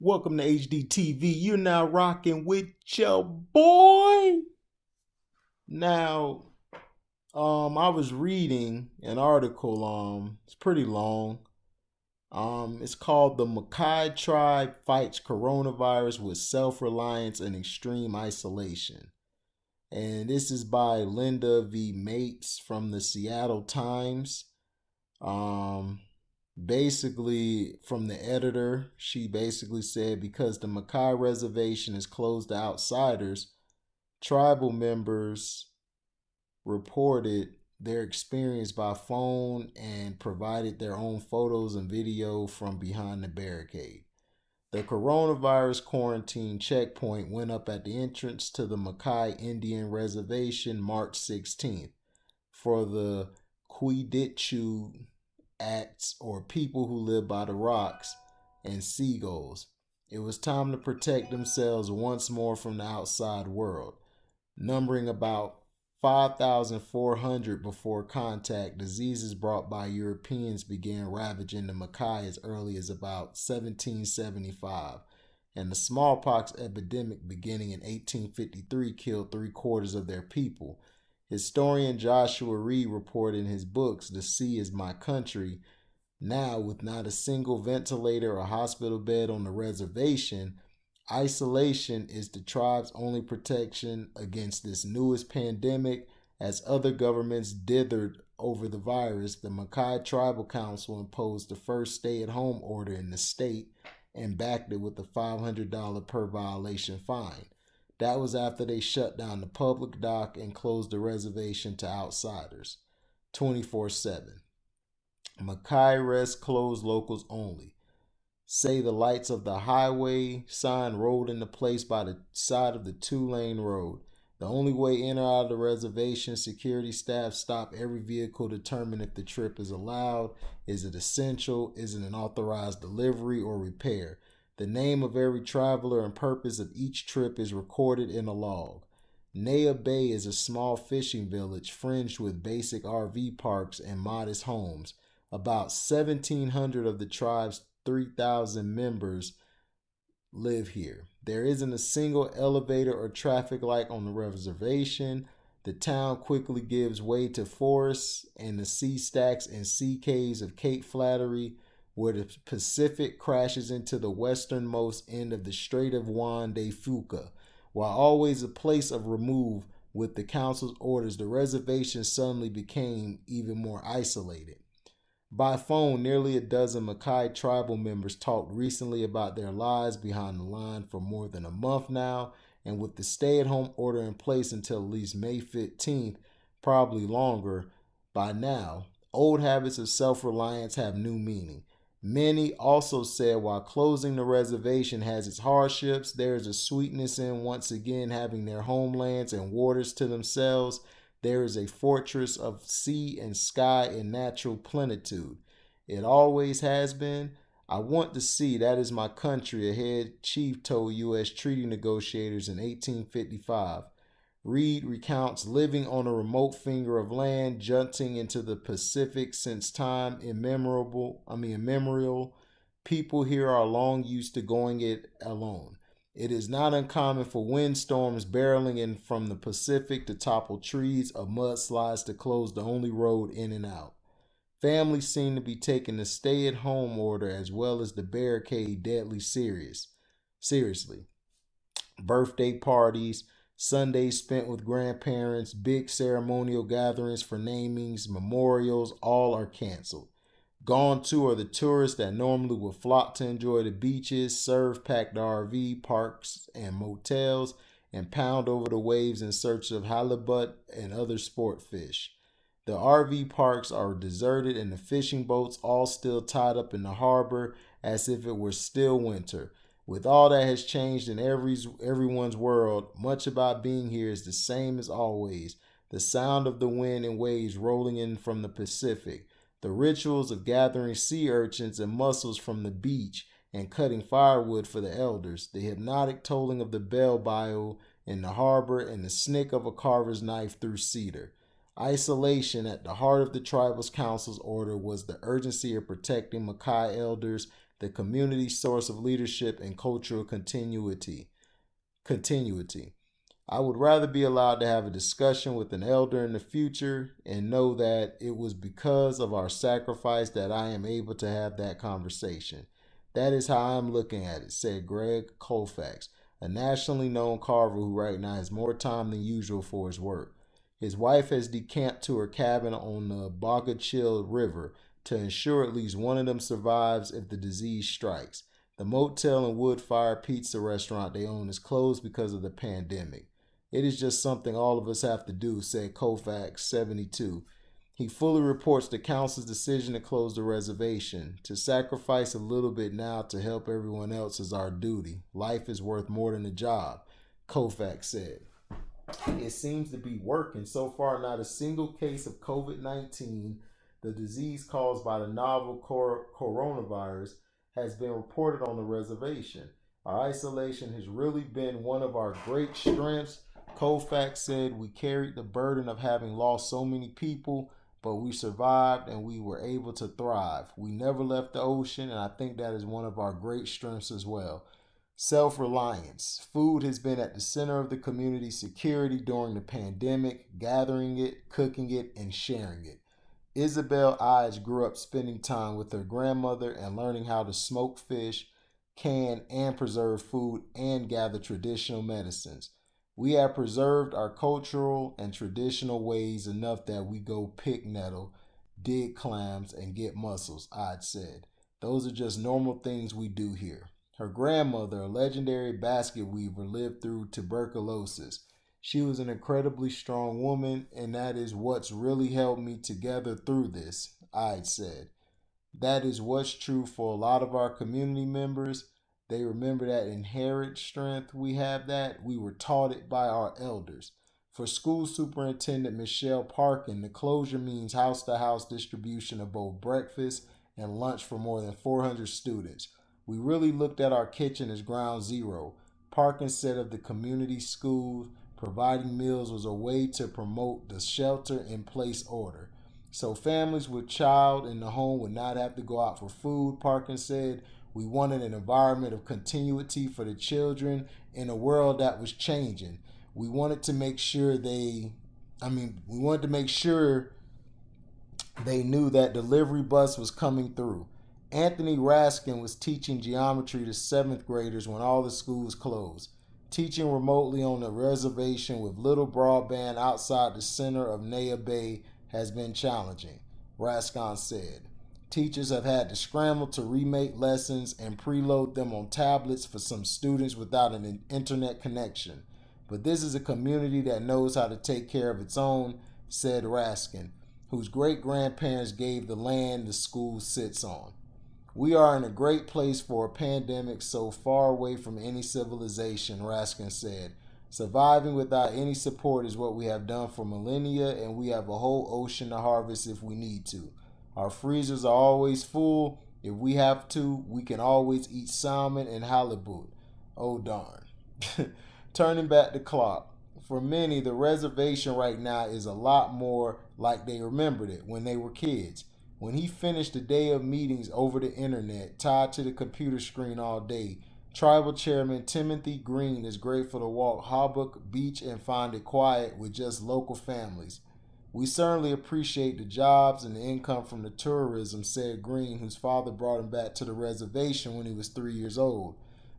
Welcome to HDTV. You're now rocking with your boy. Now, I was reading an article. It's pretty long. It's called "The Makah Tribe Fights Coronavirus with Self-Reliance and Extreme Isolation," and this is by Linda V. Mates from the Seattle Times. Um, Basically, from the editor, she basically said because the Makah Reservation is closed to outsiders, tribal members reported their experience by phone and provided their own photos and video from behind the barricade. The coronavirus quarantine checkpoint went up at the entrance to the Makah Indian Reservation March 16th for the Kuiditchu acts or people who live by the rocks and seagulls. It was time to protect themselves once more from the outside world. Numbering about 5,400 before contact, diseases brought by Europeans began ravaging the Makah as early as about 1775, and the smallpox epidemic beginning in 1853 killed three-quarters of their people. Historian Joshua Reed reported in his books, The Sea is My Country, now with not a single ventilator or hospital bed on the reservation, isolation is the tribe's only protection against this newest pandemic. As other governments dithered over the virus, the Makah Tribal Council imposed the first stay-at-home order in the state and backed it with a $500 per violation fine. That was after they shut down the public dock and closed the reservation to outsiders 24/7. Makah rest closed locals only. Say the lights of the highway sign rolled into place by the side of the two-lane road. The only way in or out of the reservation, security staff stop every vehicle, determine if the trip is allowed, is it essential, is it an authorized delivery or repair. The name of every traveler and purpose of each trip is recorded in a log. Naya Bay is a small fishing village fringed with basic RV parks and modest homes. About 1,700 of the tribe's 3,000 members live here. There isn't a single elevator or traffic light on the reservation. The town quickly gives way to forests and the sea stacks and sea caves of Cape Flattery, where the Pacific crashes into the westernmost end of the Strait of Juan de Fuca. While always a place of remove, with the council's orders, the reservation suddenly became even more isolated. By phone, nearly a dozen Makah tribal members talked recently about their lives behind the line for more than a month now, and with the stay-at-home order in place until at least May 15th, probably longer, by now, old habits of self-reliance have new meaning. Many also said while closing the reservation has its hardships, there is a sweetness in once again having their homelands and waters to themselves. There is a fortress of sea and sky in natural plenitude. It always has been. I want to see, that is my country, a head chief told U.S. treaty negotiators in 1855. Reed recounts living on a remote finger of land, jutting into the Pacific since time immemorial. People here are long used to going it alone. It is not uncommon for windstorms barreling in from the Pacific to topple trees or mudslides to close the only road in and out. Families seem to be taking the stay-at-home order as well as the barricade deadly seriously. Birthday parties, Sundays spent with grandparents, big ceremonial gatherings for namings, memorials, all are canceled. Gone too are the tourists that normally would flock to enjoy the beaches, surf packed RV parks and motels, and pound over the waves in search of halibut and other sport fish. The RV parks are deserted and the fishing boats all still tied up in the harbor as if it were still winter. With all that has changed in everyone's world, much about being here is the same as always. The sound of the wind and waves rolling in from the Pacific, the rituals of gathering sea urchins and mussels from the beach and cutting firewood for the elders, the hypnotic tolling of the bell bio in the harbor, and the snick of a carver's knife through cedar. Isolation at the heart of the tribal's council's order was the urgency of protecting Makah elders, the community's source of leadership and cultural continuity. I would rather be allowed to have a discussion with an elder in the future and know that it was because of our sacrifice that I am able to have that conversation. That is how I'm looking at it, said Greg Colfax, a nationally known carver who right now has more time than usual for his work. His wife has decamped to her cabin on the Bogachil River to ensure at least one of them survives if the disease strikes. The motel and wood fire pizza restaurant they own is closed because of the pandemic. It is just something all of us have to do, said Colfax, 72. He fully reports the council's decision to close the reservation. To sacrifice a little bit now to help everyone else is our duty. Life is worth more than a job, Colfax said. It seems to be working. So far, not a single case of COVID-19, the disease caused by the novel coronavirus, has been reported on the reservation. Our isolation has really been one of our great strengths. Colfax said, we carried the burden of having lost so many people, but we survived and we were able to thrive. We never left the ocean, and I think that is one of our great strengths as well. Self-reliance. Food has been at the center of the community's security during the pandemic, gathering it, cooking it, and sharing it. Isabel Ives grew up spending time with her grandmother and learning how to smoke fish, can and preserve food, and gather traditional medicines. We have preserved our cultural and traditional ways enough that we go pick nettle, dig clams, and get mussels, Ives said. Those are just normal things we do here. Her grandmother, a legendary basket weaver, lived through tuberculosis. She was an incredibly strong woman, and that is what's really held me together through this, Ives said. That is what's true for a lot of our community members. They remember that inherent strength. We have that. We were taught it by our elders. For School Superintendent Michelle Parkin, the closure means house-to-house distribution of both breakfast and lunch for more than 400 students. We really looked at our kitchen as ground zero. Parkin said of the community schools, providing meals was a way to promote the shelter-in-place order. So families with child in the home would not have to go out for food, Parkin said. We wanted an environment of continuity for the children in a world that was changing. We wanted to make sure they knew that delivery bus was coming through. Anthony Raskin was teaching geometry to 7th graders when all the schools closed. Teaching remotely on a reservation with little broadband outside the center of Naya Bay has been challenging, Raskin said. Teachers have had to scramble to remake lessons and preload them on tablets for some students without an internet connection. But this is a community that knows how to take care of its own, said Raskin, whose great-grandparents gave the land the school sits on. We are in a great place for a pandemic so far away from any civilization, Raskin said. Surviving without any support is what we have done for millennia, and we have a whole ocean to harvest if we need to. Our freezers are always full. If we have to, we can always eat salmon and halibut. Oh, darn. Turning back the clock. For many, the reservation right now is a lot more like they remembered it when they were kids. When he finished a day of meetings over the internet, tied to the computer screen all day, Tribal Chairman Timothy Green is grateful to walk Hawbuck Beach and find it quiet with just local families. We certainly appreciate the jobs and the income from the tourism, said Green, whose father brought him back to the reservation when he was 3 years old.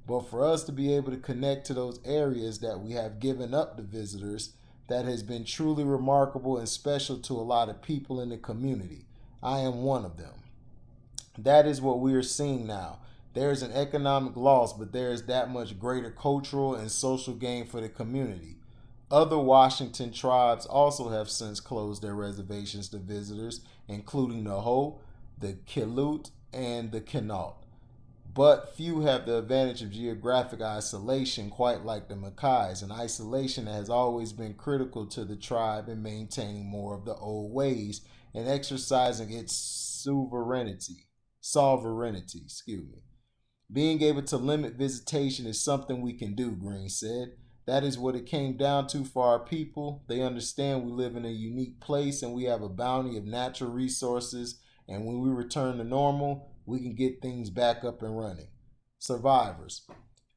But for us to be able to connect to those areas that we have given up to visitors, that has been truly remarkable and special to a lot of people in the community. I am one of them. That is what we are seeing now. There is an economic loss, but there is that much greater cultural and social gain for the community. Other Washington tribes also have since closed their reservations to visitors, including the Hoh, the Quileute, and the Quinault. But few have the advantage of geographic isolation quite like the Makahs, an isolation that has always been critical to the tribe in maintaining more of the old ways and exercising its sovereignty. Being able to limit visitation is something we can do, Green said. That is what it came down to for our people. They understand we live in a unique place and we have a bounty of natural resources, and when we return to normal, we can get things back up and running. Survivors.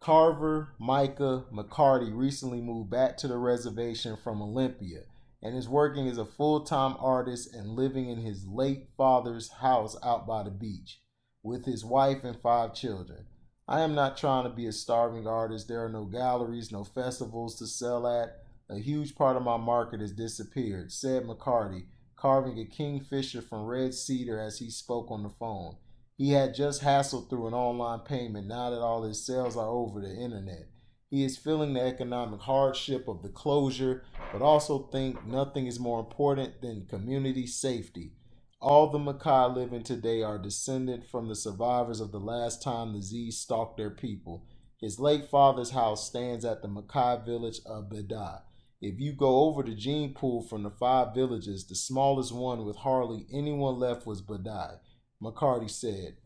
Carver Micah McCarty recently moved back to the reservation from Olympia and is working as a full-time artist and living in his late father's house out by the beach with his wife and 5 children. I am not trying to be a starving artist. There are no galleries, no festivals to sell at. A huge part of my market has disappeared, said McCarty, carving a kingfisher from red cedar as he spoke on the phone. He had just hassled through an online payment now that all his sales are over the internet. He is feeling the economic hardship of the closure, but also think nothing is more important than community safety. All the Makah living today are descended from the survivors of the last time the disease stalked their people. His late father's house stands at the Makah village of Bedai. If you go over the gene pool from the 5 villages, the smallest one with hardly anyone left was Bedai. McCarty said,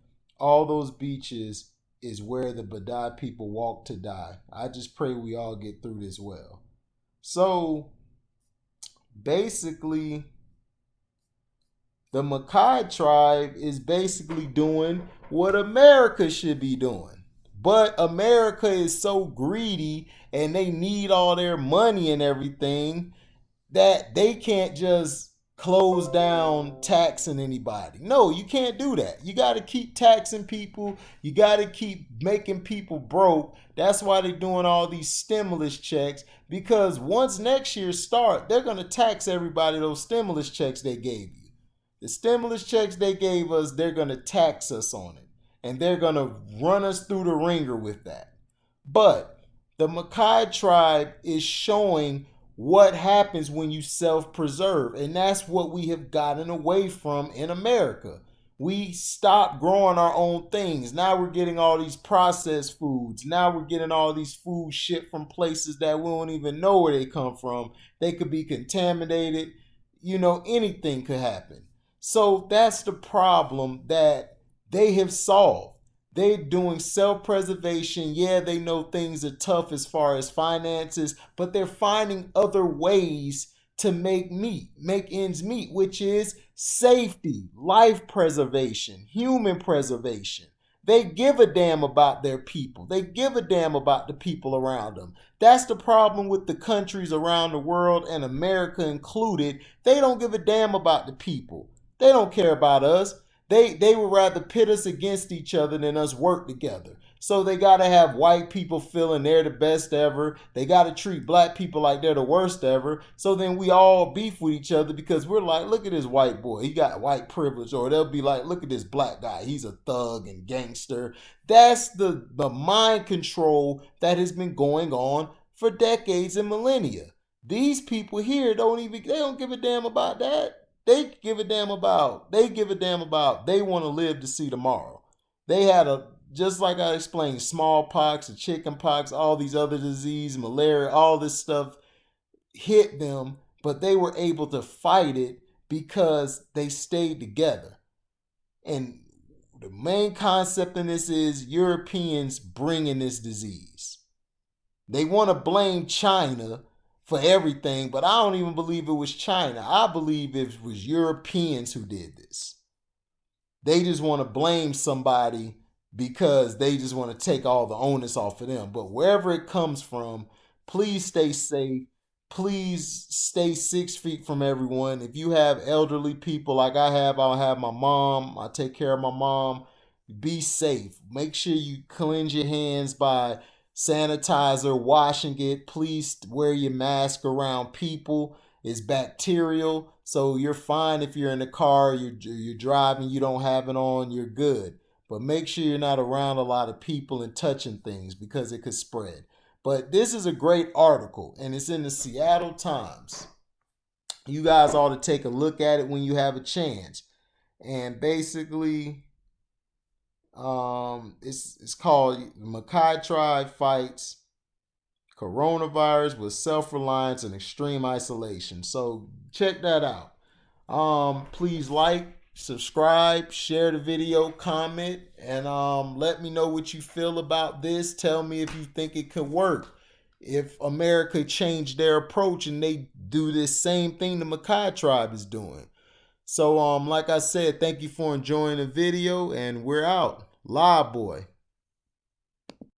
all those beaches is where the Bedai people walk to die. I just pray we all get through this well. So basically, the Makah tribe is basically doing what America should be doing. But America is so greedy and they need all their money and everything that they can't just close down taxing anybody. No, you can't do that. You got to keep taxing people. You got to keep making people broke. That's why they're doing all these stimulus checks, because once next year start, they're going to tax everybody those stimulus checks they gave you. The stimulus checks they gave us, they're going to tax us on it. And they're going to run us through the ringer with that. But the Makah tribe is showing what happens when you self-preserve. And that's what we have gotten away from in America. We stopped growing our own things. Now we're getting all these processed foods. Now we're getting all these food shipped from places that we don't even know where they come from. They could be contaminated. You know, anything could happen. So that's the problem that they have solved. They're doing self-preservation. Yeah, they know things are tough as far as finances, but they're finding other ways to make ends meet, which is safety, life preservation, human preservation. They give a damn about their people. They give a damn about the people around them. That's the problem with the countries around the world, and America included. They don't give a damn about the people. They don't care about us. They would rather pit us against each other than us work together. So they got to have white people feeling they're the best ever. They got to treat black people like they're the worst ever. So then we all beef with each other because we're like, look at this white boy. He got white privilege. Or they'll be like, look at this black guy. He's a thug and gangster. That's the mind control that has been going on for decades and millennia. These people here they don't give a damn about that. They give a damn about they want to live to see tomorrow. They had just like I explained, smallpox and chicken pox, all these other diseases, malaria, all this stuff hit them, but they were able to fight it because they stayed together. And the main concept in this is Europeans bringing this disease. They want to blame China for everything, but I don't even believe it was China. I believe it was Europeans who did this. They just want to blame somebody because they just want to take all the onus off of them. But wherever it comes from, please stay safe. Please stay 6 feet from everyone. If you have elderly people like I have, I'll have my mom. I take care of my mom. Be safe. Make sure you cleanse your hands by sanitizer, washing it. Please wear your mask around people. It's bacterial, so you're fine if you're in the car, you're driving, you don't have it on, you're good. But make sure you're not around a lot of people and touching things because it could spread. But this is a great article, and it's in the Seattle Times. You guys ought to take a look at it when you have a chance. And basically, it's called Makah Tribe Fights Coronavirus with Self-Reliance and Extreme Isolation. So check that out. Please like, subscribe, share the video, comment, and let me know what you feel about this. Tell me if you think it could work. If America changed their approach and they do this same thing the Makah tribe is doing. So like I said, thank you for enjoying the video, and we're out. Live boy.